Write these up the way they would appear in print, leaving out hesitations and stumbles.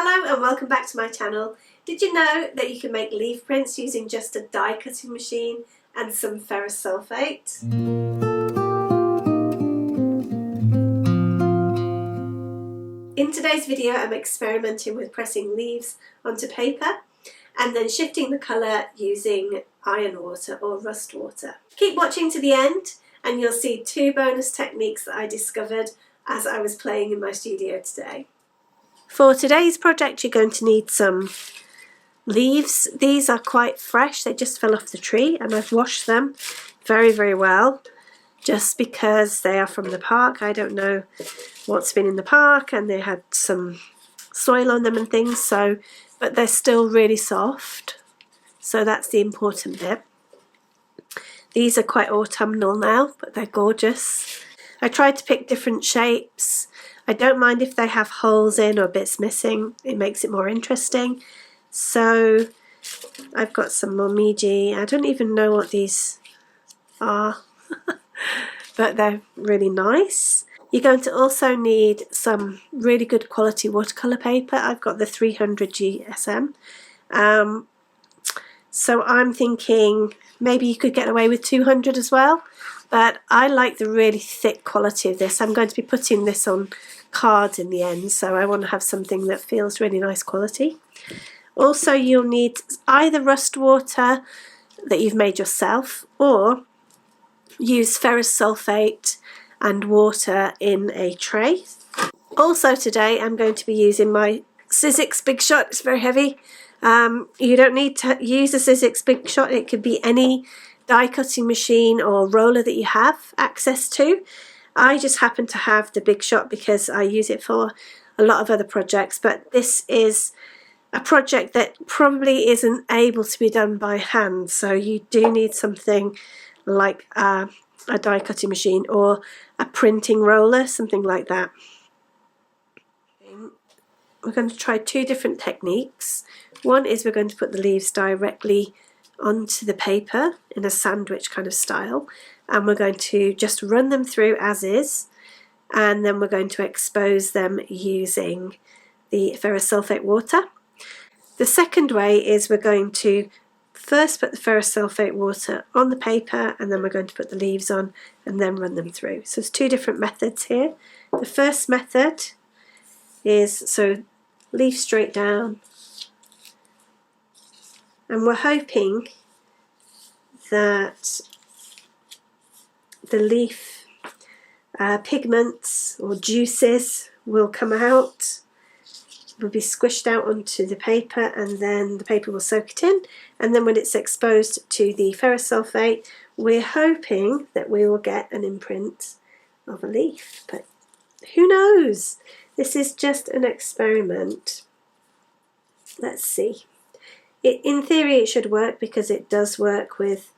Hello and welcome back to my channel. Did you know that you can make leaf prints using just a die cutting machine and some ferrous sulfate? In today's video I'm experimenting with pressing leaves onto paper and then shifting the colour using iron water or rust water. Keep watching to the end and you'll see two bonus techniques that I discovered as I was playing in my studio today. For today's project you're going to need some leaves. These are quite fresh, they just fell off the tree and I've washed them very well just because they are from the park. I don't know what's been in the park and they had some soil on them and things, but they're still really soft, so that's the important bit. These are quite autumnal now, but they're gorgeous. I tried to pick different shapes. I don't mind if they have holes in or bits missing, it makes it more interesting. So I've got some momiji. I don't even know what these are, but they're really nice. You're going to also need some really good quality watercolour paper. I've got the 300 GSM. So I'm thinking maybe you could get away with 200 as well, but I like the really thick quality of this. I'm going to be putting this on cards in the end, so I want to have something that feels really nice quality. Also you'll need either rust water that you've made yourself or use ferrous sulfate and water in a tray. Also today I'm going to be using my Sizzix Big Shot. It's very heavy. You don't need to use a Sizzix Big Shot, it could be any die cutting machine or roller that you have access to. I just happen to have the Big Shot because I use it for a lot of other projects, but this is a project that probably isn't able to be done by hand, so you do need something like a die cutting machine or a printing roller, something like that. We're going to try two different techniques. One is we're going to put the leaves directly onto the paper in a sandwich kind of style, and we're going to just run them through as is, and then we're going to expose them using the ferrous sulfate water. The second way is we're going to first put the ferrous sulfate water on the paper and then we're going to put the leaves on and then run them through. So there's two different methods here. The first method is so leaf straight down, and we're hoping that the leaf pigments or juices will come out, will be squished out onto the paper, and then the paper will soak it in, and then when it's exposed to the ferrous sulfate we're hoping that we will get an imprint of a leaf, but who knows? This is just an experiment. Let's see. In theory it should work because it does work with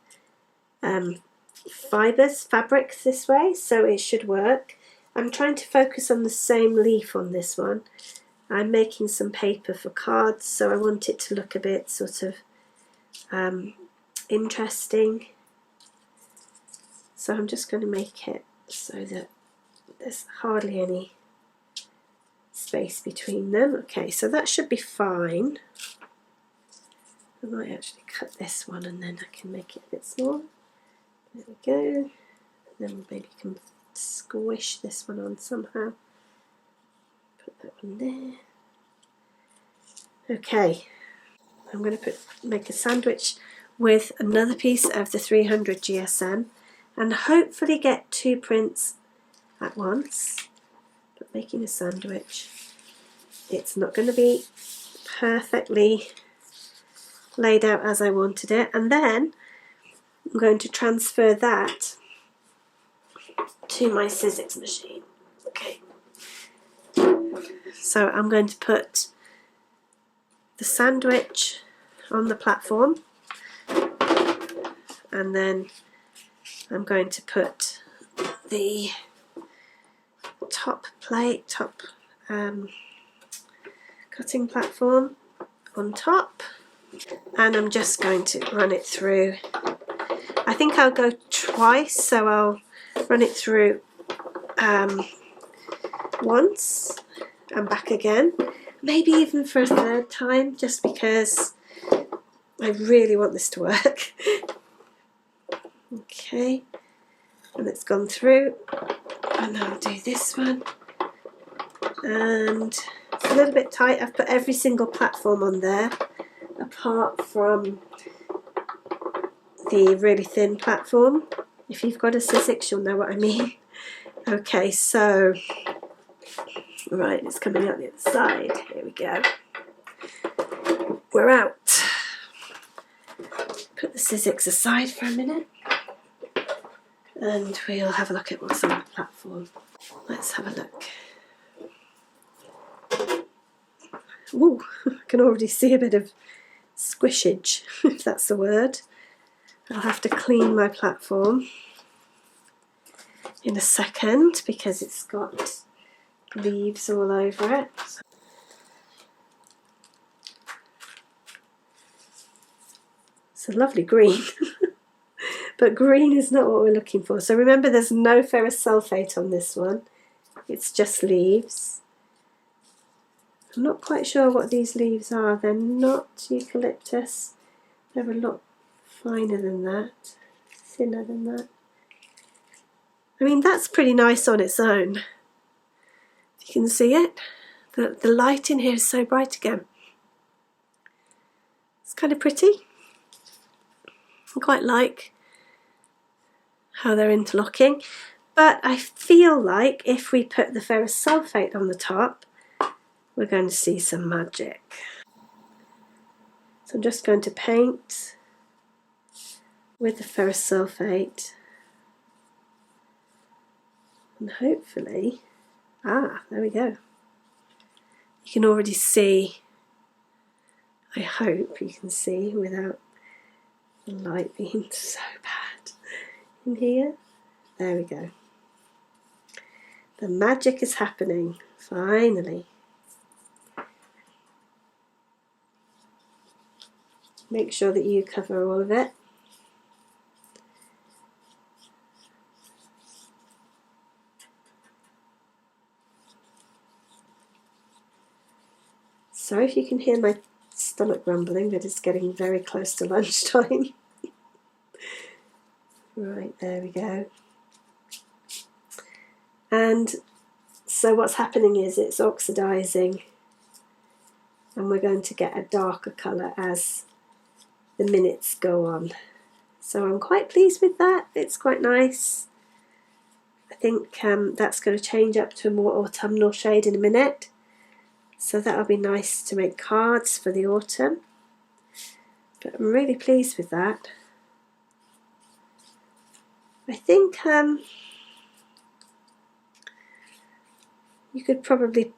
fabrics this way, so it should work. I'm trying to focus on the same leaf on this one. I'm making some paper for cards, so I want it to look a bit sort of interesting. So I'm just going to make it so that there's hardly any space between them. Okay, so that should be fine. I might actually cut this one and then I can make it a bit smaller. There we go. And then maybe you can squish this one on somehow. Put that one there. Okay, I'm going to make a sandwich with another piece of the 300 GSM and hopefully get two prints at once. But making a sandwich, it's not going to be perfectly laid out as I wanted it, and then I'm going to transfer that to my Sizzix machine. Okay, so I'm going to put the sandwich on the platform and then I'm going to put the top cutting platform on top, and I'm just going to run it through. I think I'll go twice, so I'll run it through once and back again. maybe even for a third time, just because I really want this to work. Okay, and it's gone through, and I'll do this one, and it's a little bit tight. I've put every single platform on there apart from the really thin platform. If you've got a Sizzix, you'll know what I mean. Okay, so right, it's coming out the other side. Here we go. We're out. Put the Sizzix aside for a minute, and we'll have a look at what's on the platform. Let's have a look. Ooh, I can already see a bit of squishage, if that's the word. I'll have to clean my platform in a second because it's got leaves all over it. It's a lovely green, but green is not what we're looking for. So remember, there's no ferrous sulfate on this one. It's just leaves. I'm not quite sure what these leaves are. They're not eucalyptus. They're a lot finer than that, thinner than that. I mean, that's pretty nice on its own. You can see it. The light in here is so bright again. It's kind of pretty. I quite like how they're interlocking. But I feel like if we put the ferrous sulfate on the top, we're going to see some magic. So I'm just going to paint with the ferrous sulfate, and hopefully, there we go. You can already see, I hope you can see without the light being so bad in here. There we go. The magic is happening, finally. Make sure that you cover all of it. Sorry if you can hear my stomach rumbling, but it's getting very close to lunchtime. Right, there we go. And so what's happening is it's oxidizing, and we're going to get a darker colour as the minutes go on. So I'm quite pleased with that. It's quite nice. I think that's going to change up to a more autumnal shade in a minute. So that'll be nice to make cards for the autumn. But I'm really pleased with that. I think you could probably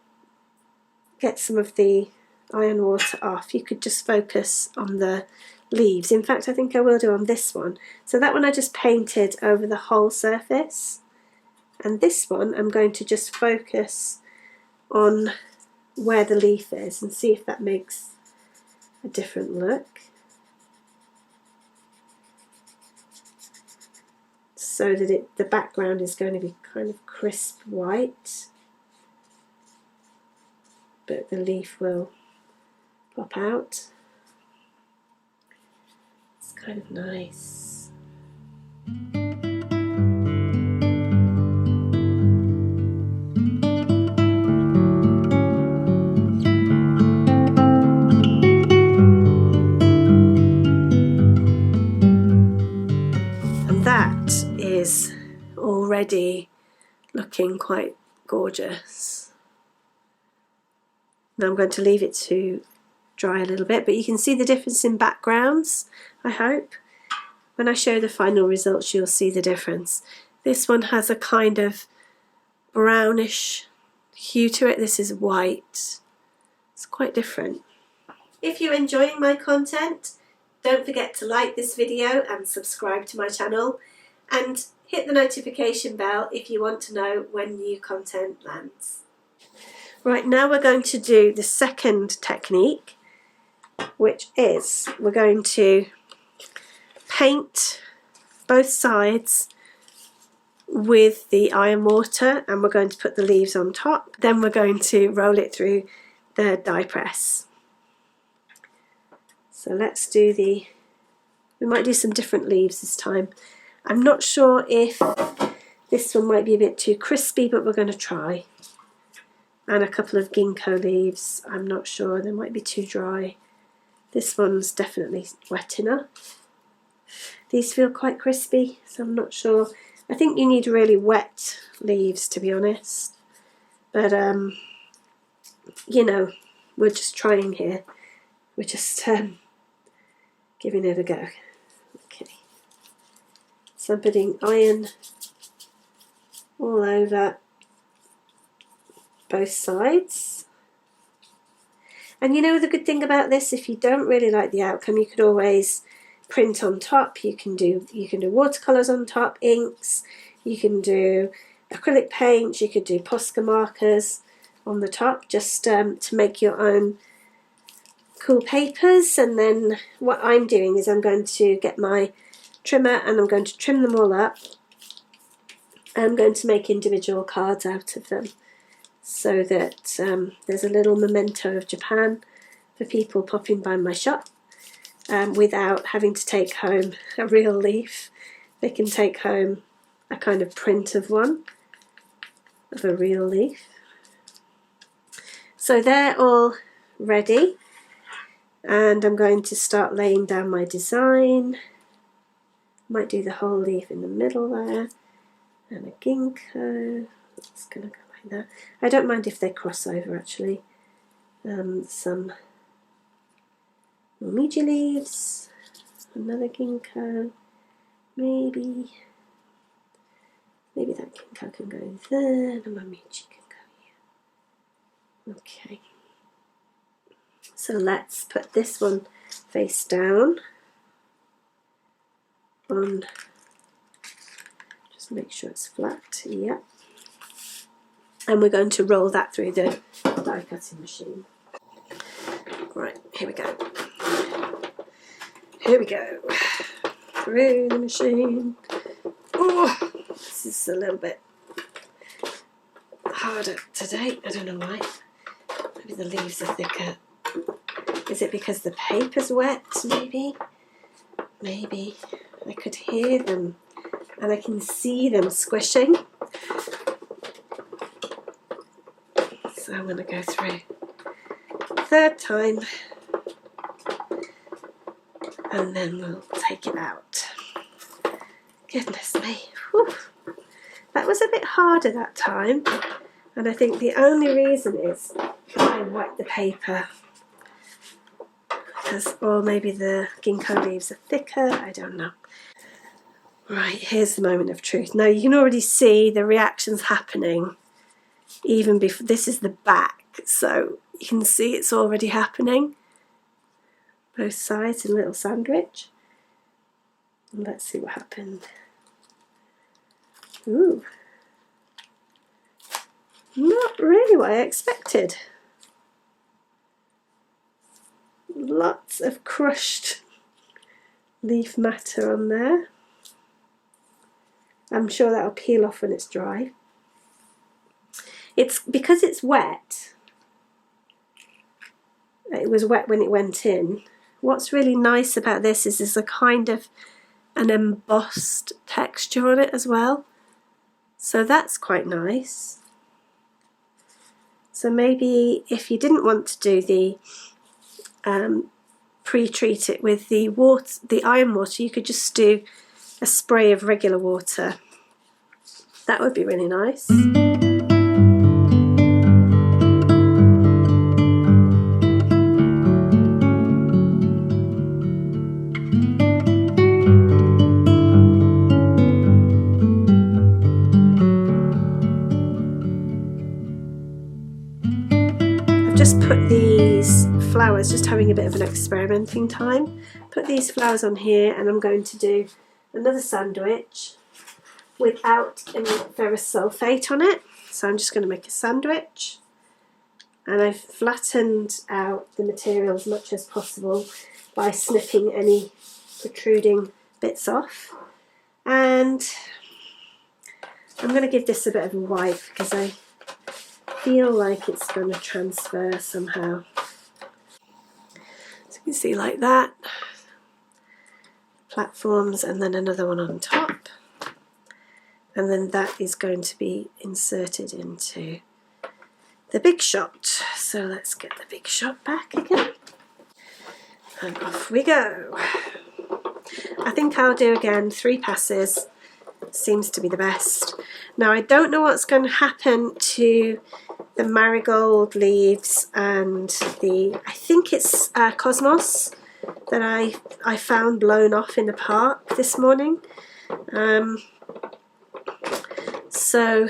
get some of the iron water off. You could just focus on the leaves. In fact, I think I will do on this one. So that one I just painted over the whole surface. And this one I'm going to just focus on where the leaf is and see if that makes a different look. So that the background is going to be kind of crisp white, but the leaf will pop out. It's kind of nice. Is already looking quite gorgeous. Now I'm going to leave it to dry a little bit, but you can see the difference in backgrounds, I hope. When I show the final results, you'll see the difference. This one has a kind of brownish hue to it. This is white. It's quite different. If you're enjoying my content, don't forget to like this video and subscribe to my channel. And hit the notification bell if you want to know when new content lands. Right, now we're going to do the second technique, which is we're going to paint both sides with the iron water, and we're going to put the leaves on top. Then we're going to roll it through the die press. So let's do we might do some different leaves this time. I'm not sure if this one might be a bit too crispy, but we're going to try. And a couple of ginkgo leaves, I'm not sure, they might be too dry. This one's definitely wet enough. These feel quite crispy, so I'm not sure. I think you need really wet leaves, to be honest. But, you know, we're just trying here. We're just giving it a go. Okay. So I'm putting iron all over both sides. And you know the good thing about this, if you don't really like the outcome, you could always print on top. You can do watercolours on top, inks, you can do acrylic paints, you could do Posca markers on the top, just to make your own cool papers. And then what I'm doing is I'm going to get my trimmer and I'm going to trim them all up. I'm going to make individual cards out of them, so that there's a little memento of Japan for people popping by my shop, without having to take home a real leaf. They can take home a kind of print of one, of a real leaf. So they're all ready, and I'm going to start laying down my design. Might do the whole leaf in the middle there, and a ginkgo. It's going to go like that. I don't mind if they cross over actually. Some momiji leaves, another ginkgo, maybe that ginkgo can go there, and a momiji can go here. Okay, so let's put this one face down on, just make sure it's flat, yeah. And we're going to roll that through the die cutting machine. Right, here we go. Here we go. Through the machine. Oh, this is a little bit harder today. I don't know why. Maybe the leaves are thicker. Is it because the paper's wet, maybe? Maybe. I could hear them and I can see them squishing. So I'm going to go through third time, and then we'll take it out. Goodness me, whew. That was a bit harder that time, and I think the only reason is I wet the paper, or maybe the ginkgo leaves are thicker, I don't know. Right, here's the moment of truth. Now you can already see the reactions happening even before. This is the back, so you can see it's already happening. Both sides in a little sandwich. And let's see what happened. Ooh. Not really what I expected. Lots of crushed leaf matter on there. I'm sure that'll peel off when it's dry. It's because it's wet. It was wet when it went in. What's really nice about this is there's a kind of an embossed texture on it as well. So that's quite nice. So maybe if you didn't want to do the pre-treat it with the iron water, you could just do a spray of regular water. That would be really nice. Just put these flowers, just having a bit of an experimenting time, put these flowers on here, and I'm going to do another sandwich without any ferrous sulfate on it. So I'm just going to make a sandwich, and I've flattened out the material as much as possible by snipping any protruding bits off. And I'm going to give this a bit of a wipe because feel like it's going to transfer somehow. So you can see like that, platforms, and then another one on top, and then that is going to be inserted into the big shot. So let's get the big shot back again, and off we go. I think I'll do again 3 passes, seems to be the best. Now I don't know what's going to happen to the marigold leaves and the, I think it's cosmos that I found blown off in the park this morning. So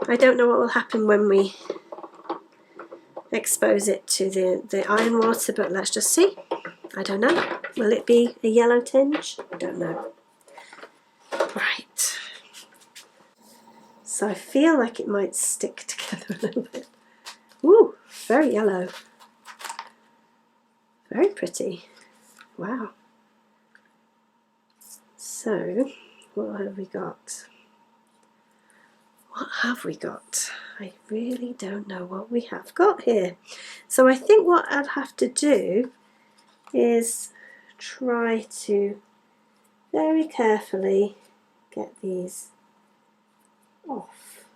I don't know what will happen when we expose it to the iron water, but let's just see. I don't know. Will it be a yellow tinge? I don't know. Right. So I feel like it might stick together a little bit. Ooh, very yellow. Very pretty. Wow. So, what have we got? What have we got? I really don't know what we have got here. So I think what I'll have to do is try to very carefully get these off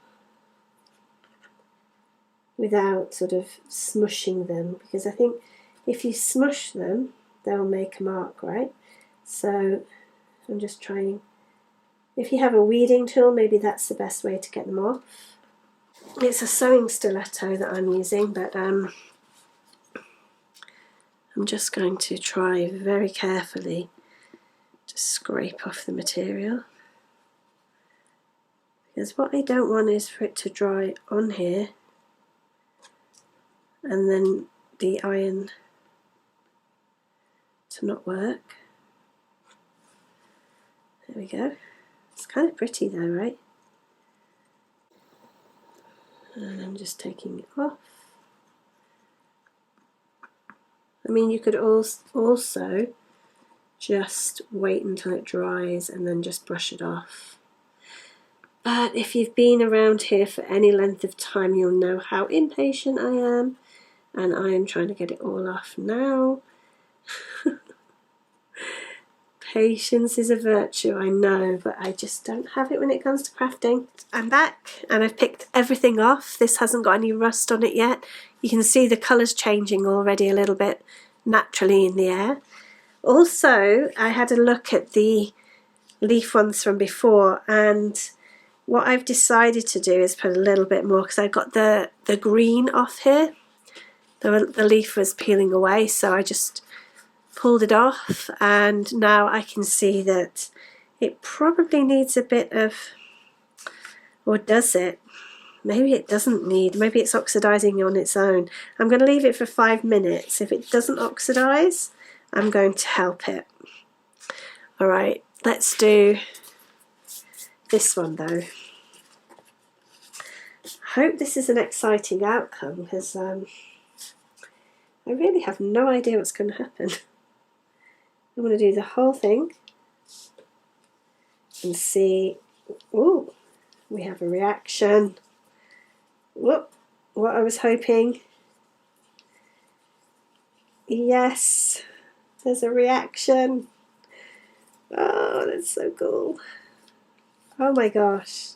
without sort of smushing them, because I think if you smush them they'll make a mark, right? So I'm just trying, if you have a weeding tool maybe that's the best way to get them off. It's a sewing stiletto that I'm using, but I'm just going to try very carefully to scrape off the material, because what I don't want is for it to dry on here and then the iron to not work. There we go. It's kind of pretty though, right? And I'm just taking it off. I mean, you could also just wait until it dries and then just brush it off. But if you've been around here for any length of time, you'll know how impatient I am, and I am trying to get it all off now. Patience is a virtue, I know, but I just don't have it when it comes to crafting. I'm back and I've picked everything off. This hasn't got any rust on it yet. You can see the colours changing already a little bit naturally in the air. Also, I had a look at the leaf ones from before, and what I've decided to do is put a little bit more, because I got the green off here. The leaf was peeling away, so I just pulled it off, and now I can see that it probably needs a bit of, or does it? Maybe it doesn't need, maybe it's oxidizing on its own. I'm going to leave it for 5 minutes. If it doesn't oxidize, I'm going to help it. Alright, let's do this one though. I hope this is an exciting outcome, because I really have no idea what's going to happen. I'm going to do the whole thing and see. Ooh, we have a reaction. Whoop, what I was hoping. Yes, there's a reaction. Oh, that's so cool. Oh my gosh.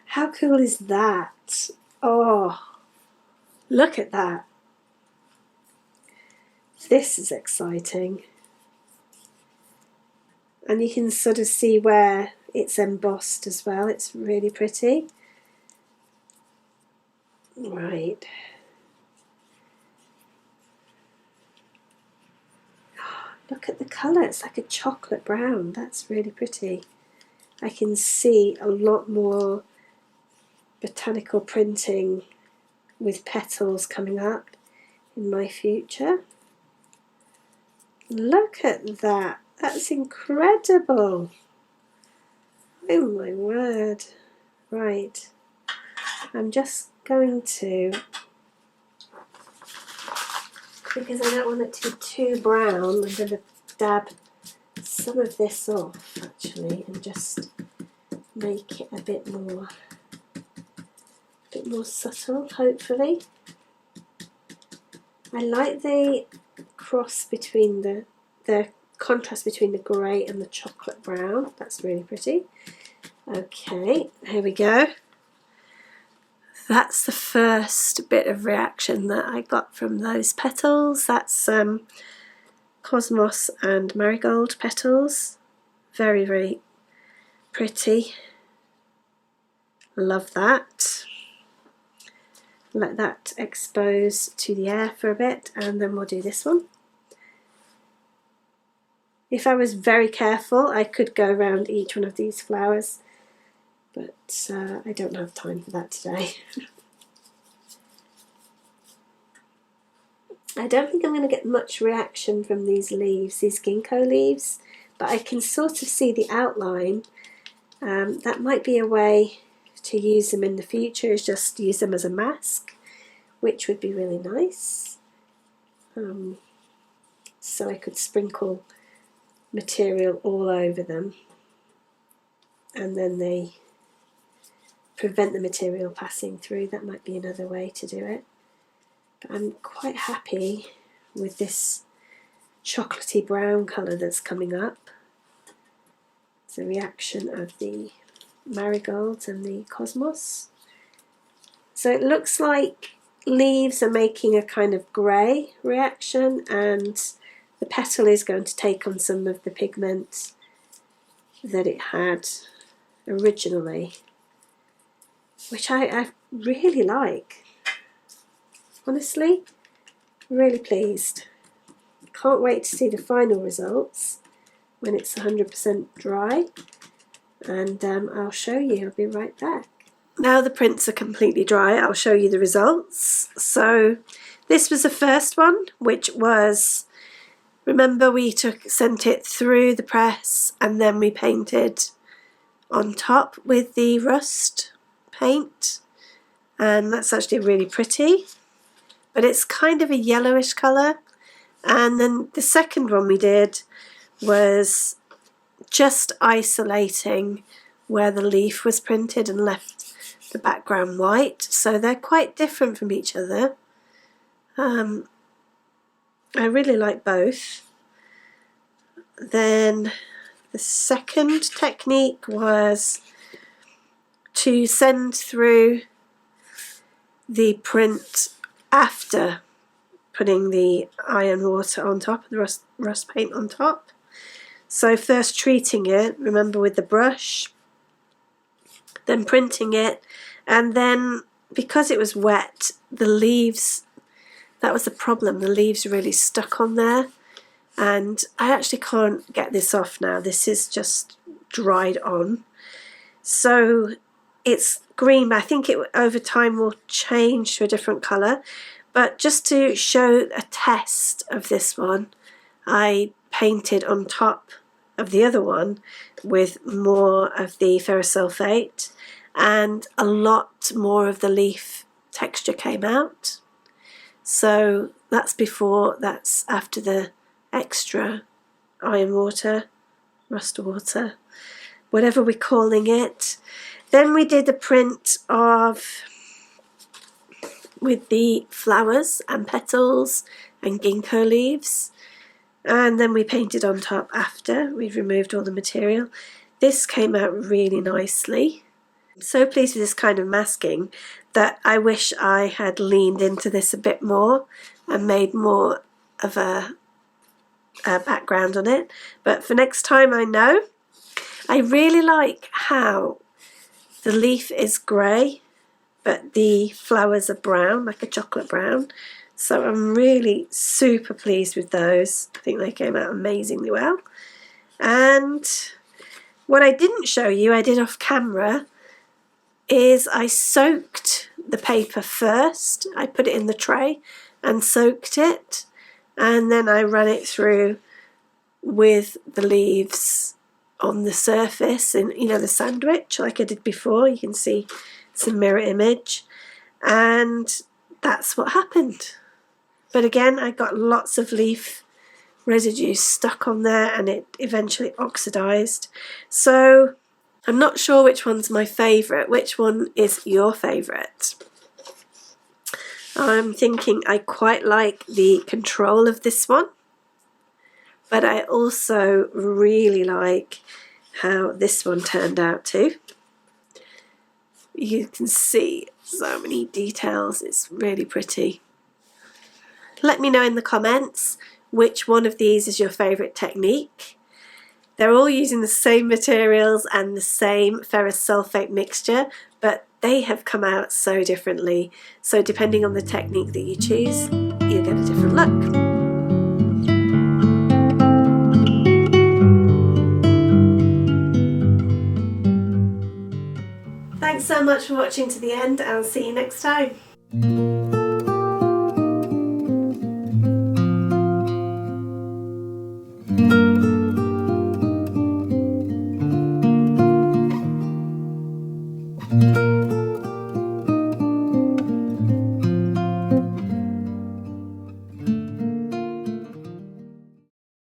How cool is that? Oh, look at that. This is exciting. And you can sort of see where it's embossed as well. It's really pretty. Right. Look at the colour. It's like a chocolate brown. That's really pretty. I can see a lot more botanical printing with petals coming up in my future. Look at that. That's incredible. Oh my word. Right. I'm just going to, because I don't want it to be too brown, I'm going to dab some of this off actually and just make it a bit more more subtle, hopefully. I like the cross between the contrast between the grey and the chocolate brown. That's really pretty. Okay, here we go. That's the first bit of reaction that I got from those petals. That's cosmos and marigold petals. Very, very pretty. Love that. Let that expose to the air for a bit, and then we'll do this one. If I was very careful, I could go around each one of these flowers, but I don't have time for that today. I don't think I'm going to get much reaction from these leaves, these ginkgo leaves, but I can sort of see the outline. That might be a way to use them in the future, is just use them as a mask, which would be really nice. So I could sprinkle material all over them, and then they prevent the material passing through. That might be another way to do it. But I'm quite happy with this chocolatey brown colour that's coming up. It's a reaction of the marigolds and the cosmos. So it looks like leaves are making a kind of grey reaction, and the petal is going to take on some of the pigment that it had originally, which I really like. Honestly, really pleased. Can't wait to see the final results when it's 100% dry, and I'll show you. I'll be right back. Now the prints are completely dry, I'll show you the results. So this was the first one, which was, remember we sent it through the press and then we painted on top with the rust paint, and that's actually really pretty, but it's kind of a yellowish colour. And then the second one we did was just isolating where the leaf was printed and left the background white, so they're quite different from each other. I really like both. Then the second technique was to send through the print after putting the iron water on top, the rust paint on top. So first treating it, remember, with the brush, then printing it, and then because it was wet, the leaves, that was the problem, the leaves really stuck on there, and I actually can't get this off now. This is just dried on, so it's green, but I think it over time will change to a different colour. But just to show a test of this one, I painted on top of the other one with more of the ferrosulfate, and a lot more of the leaf texture came out. So that's before, that's after the extra iron water, rust water, whatever we're calling it. Then we did a print of with the flowers and petals and ginkgo leaves, and then we painted on top after we've removed all the material. This came out really nicely. I'm so pleased with this kind of masking that I wish I had leaned into this a bit more and made more of a background on it, but for next time I know. I really like how the leaf is grey but the flowers are brown, like a chocolate brown. So I'm really super pleased with those. I think they came out amazingly well. And what I didn't show you, I did off camera, is I soaked the paper first. I put it in the tray and soaked it, and then I ran it through with the leaves on the surface, and you know, the sandwich like I did before. You can see it's a mirror image, and that's what happened. But again, I got lots of leaf residue stuck on there, and it eventually oxidized. So I'm not sure which one's my favourite. Which one is your favourite? I'm thinking I quite like the control of this one, but I also really like how this one turned out too. You can see so many details, it's really pretty. Let me know in the comments which one of these is your favourite technique. They're all using the same materials and the same ferrous sulfate mixture, but they have come out so differently. So depending on the technique that you choose, you get a different look. Thanks so much for watching to the end. I'll see you next time.